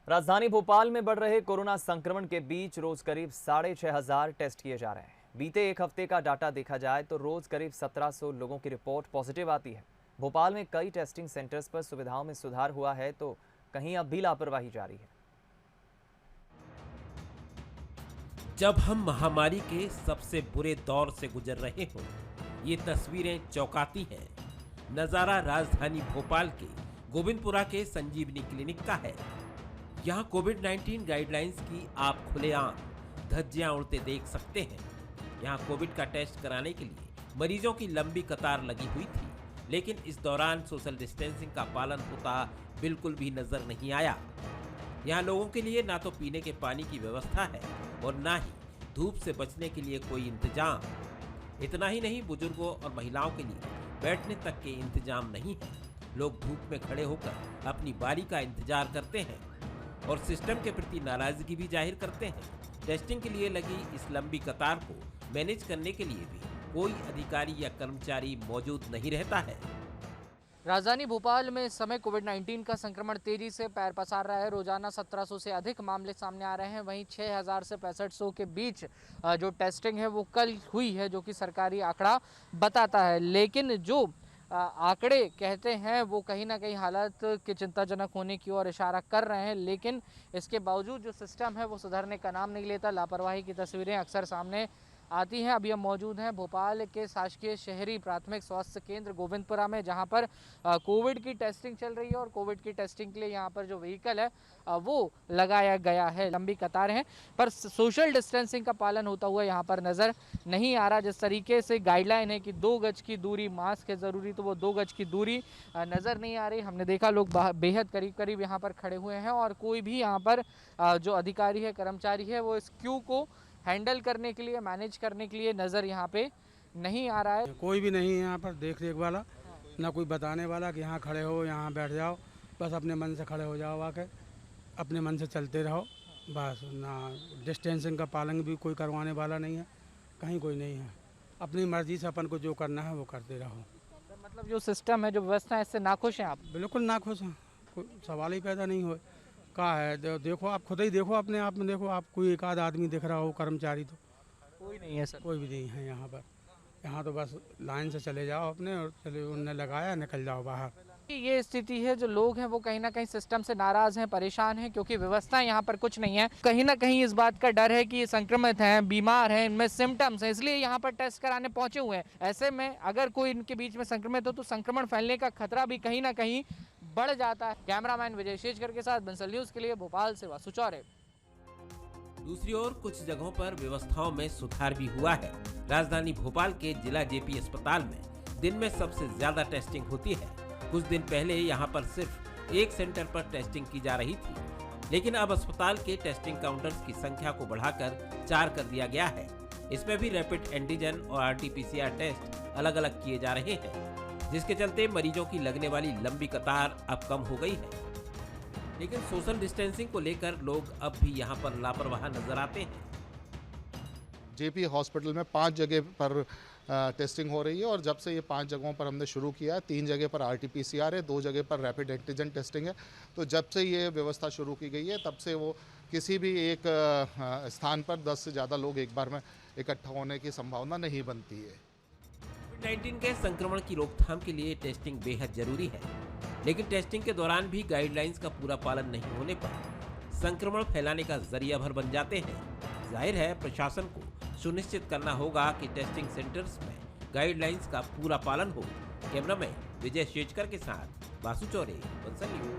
राजधानी भोपाल में बढ़ रहे कोरोना संक्रमण के बीच रोज करीब 6,500 टेस्ट किए जा रहे हैं। बीते एक हफ्ते का डाटा देखा जाए तो रोज करीब 1,700 लोगों की रिपोर्ट पॉजिटिव आती है। भोपाल में कई टेस्टिंग सेंटर्स पर सुविधाओं में सुधार हुआ है तो कहीं अब भी लापरवाही जारी है। जब हम महामारी के सबसे बुरे दौर से गुजर रहे हों, ये तस्वीरें चौंकाती हैं। नज़ारा राजधानी भोपाल के गोविंदपुरा के संजीवनी क्लिनिक का है। यहाँ कोविड-19 गाइडलाइंस की आप खुलेआम धज्जियां उड़ते देख सकते हैं। यहाँ कोविड का टेस्ट कराने के लिए मरीजों की लंबी कतार लगी हुई थी, लेकिन इस दौरान सोशल डिस्टेंसिंग का पालन होता बिल्कुल भी नजर नहीं आया। यहाँ लोगों के लिए ना तो पीने के पानी की व्यवस्था है और ना ही धूप से बचने के लिए कोई इंतजाम। इतना ही नहीं, बुजुर्गों और महिलाओं के लिए बैठने तक के इंतजाम नहीं है। लोग धूप में खड़े होकर अपनी बारी का इंतजार करते हैं और सिस्टम के प्रति नाराजगी भी जाहिर करते हैं। टेस्टिंग के लिए लगी इस लंबी कतार को मैनेज करने के लिए भी कोई अधिकारी या कर्मचारी मौजूद नहीं रहता है। राजधानी भोपाल में इस समय कोविड-19 का संक्रमण तेजी से पैर पसार रहा है। रोजाना 1700 से अधिक मामले सामने आ रहे हैं। वहीं 6000 से 6500 के बीच जो टेस्टिंग है वो कल हुई है, जो कि सरकारी आंकड़ा बताता है। लेकिन जो आंकड़े कहते हैं वो कहीं ना कहीं हालात के चिंताजनक होने की ओर इशारा कर रहे हैं। लेकिन इसके बावजूद जो सिस्टम है वो सुधरने का नाम नहीं लेता। लापरवाही की तस्वीरें अक्सर सामने आती हैं। अभी हम मौजूद हैं भोपाल के शासकीय शहरी प्राथमिक स्वास्थ्य केंद्र गोविंदपुरा में, जहां पर कोविड की टेस्टिंग चल रही है और कोविड की टेस्टिंग के लिए यहां पर जो व्हीकल है वो लगाया गया है। लंबी कतारें हैं पर सोशल डिस्टेंसिंग का पालन होता हुआ यहां पर नज़र नहीं आ रहा। जिस तरीके से गाइडलाइन है कि 2 गज की दूरी, मास्क है ज़रूरी, तो वो 2 गज की दूरी नज़र नहीं आ रही। हमने देखा लोग बेहद करीब करीब यहाँ पर खड़े हुए हैं और कोई भी यहाँ पर जो अधिकारी है, कर्मचारी है, वो इस क्यू को हैंडल करने के लिए, मैनेज करने के लिए नज़र यहाँ पे नहीं आ रहा है। कोई भी नहीं है यहाँ पर देख रेख वाला, ना कोई बताने वाला कि यहाँ खड़े हो, यहाँ बैठ जाओ। बस अपने मन से खड़े हो जाओ, आके अपने मन से चलते रहो बस। ना डिस्टेंसिंग का पालन भी कोई करवाने वाला नहीं है, कहीं कोई नहीं है। अपनी मर्जी से अपन को जो करना है वो करते रहो। मतलब जो सिस्टम है, जो व्यवस्था है, इससे नाखुश हैं आप? बिल्कुल नाखुश हैं, कोई सवाल ही पैदा नहीं हो। कहाँ है देखो, आप खुद ही देखो, अपने आप में देखो, आप कोई एक आध आदमी दिख रहा हो कर्मचारी, तो कोई नहीं है सर। कोई भी नहीं है यहाँ पर। यहाँ तो बस लाइन से चले जाओ अपने, और चले उनने लगाया, निकल जाओ बाहर। ये स्थिति है, जो लोग हैं वो कहीं ना कहीं सिस्टम से नाराज हैं, परेशान हैं, क्योंकि व्यवस्था यहाँ पर कुछ नहीं है। कहीं ना कहीं इस बात का डर है कि ये संक्रमित हैं, बीमार हैं, इनमें सिम्टम्स हैं, इसलिए यहाँ पर टेस्ट कराने पहुंचे हुए हैं। ऐसे में अगर कोई इनके बीच में संक्रमित हो तो संक्रमण फैलने का खतरा भी कहीं ना कहीं बढ़ जाता है। कैमरामैन विजय शेजकर के साथ बंसल न्यूज के लिए भोपाल से वासु चौरे। दूसरी ओर कुछ जगहों पर व्यवस्थाओं में सुधार भी हुआ है। राजधानी भोपाल के जिला जेपी अस्पताल में दिन में सबसे ज्यादा टेस्टिंग होती है। कुछ दिन पहले यहाँ पर सिर्फ एक सेंटर पर टेस्टिंग की जा रही थी, लेकिन अब अस्पताल के टेस्टिंग काउंटर्स की संख्या को बढ़ाकर 4 कर दिया गया है। इसमें भी रैपिड एंटीजन और आरटीपीसीआर टेस्ट अलग अलग किए जा रहे हैं, जिसके चलते मरीजों की लगने वाली लंबी कतार अब कम हो गई है। लेकिन सोशल डिस्टेंसिंग को लेकर लोग अब भी यहाँ पर लापरवाह नजर आते हैं। जेपी हॉस्पिटल में 5 जगह पर टेस्टिंग हो रही है और जब से ये 5 जगहों पर हमने शुरू किया है, 3 जगह पर आरटीपीसीआर है, 2 जगह पर रैपिड एंटीजन टेस्टिंग है। तो जब से ये व्यवस्था शुरू की गई है तब से वो किसी भी एक स्थान पर 10 से ज़्यादा लोग एक बार में इकट्ठा होने की संभावना नहीं बनती है। कोविड-19 के संक्रमण की रोकथाम के लिए टेस्टिंग बेहद जरूरी है, लेकिन टेस्टिंग के दौरान भी गाइडलाइंस का पूरा पालन नहीं होने पर संक्रमण फैलाने का जरिया भर बन जाते हैं। जाहिर है, प्रशासन को सुनिश्चित करना होगा कि टेस्टिंग सेंटर्स में गाइडलाइंस का पूरा पालन हो। कैमरामैन विजय शेजकर के साथ वासु चौरे, बंसल न्यूज।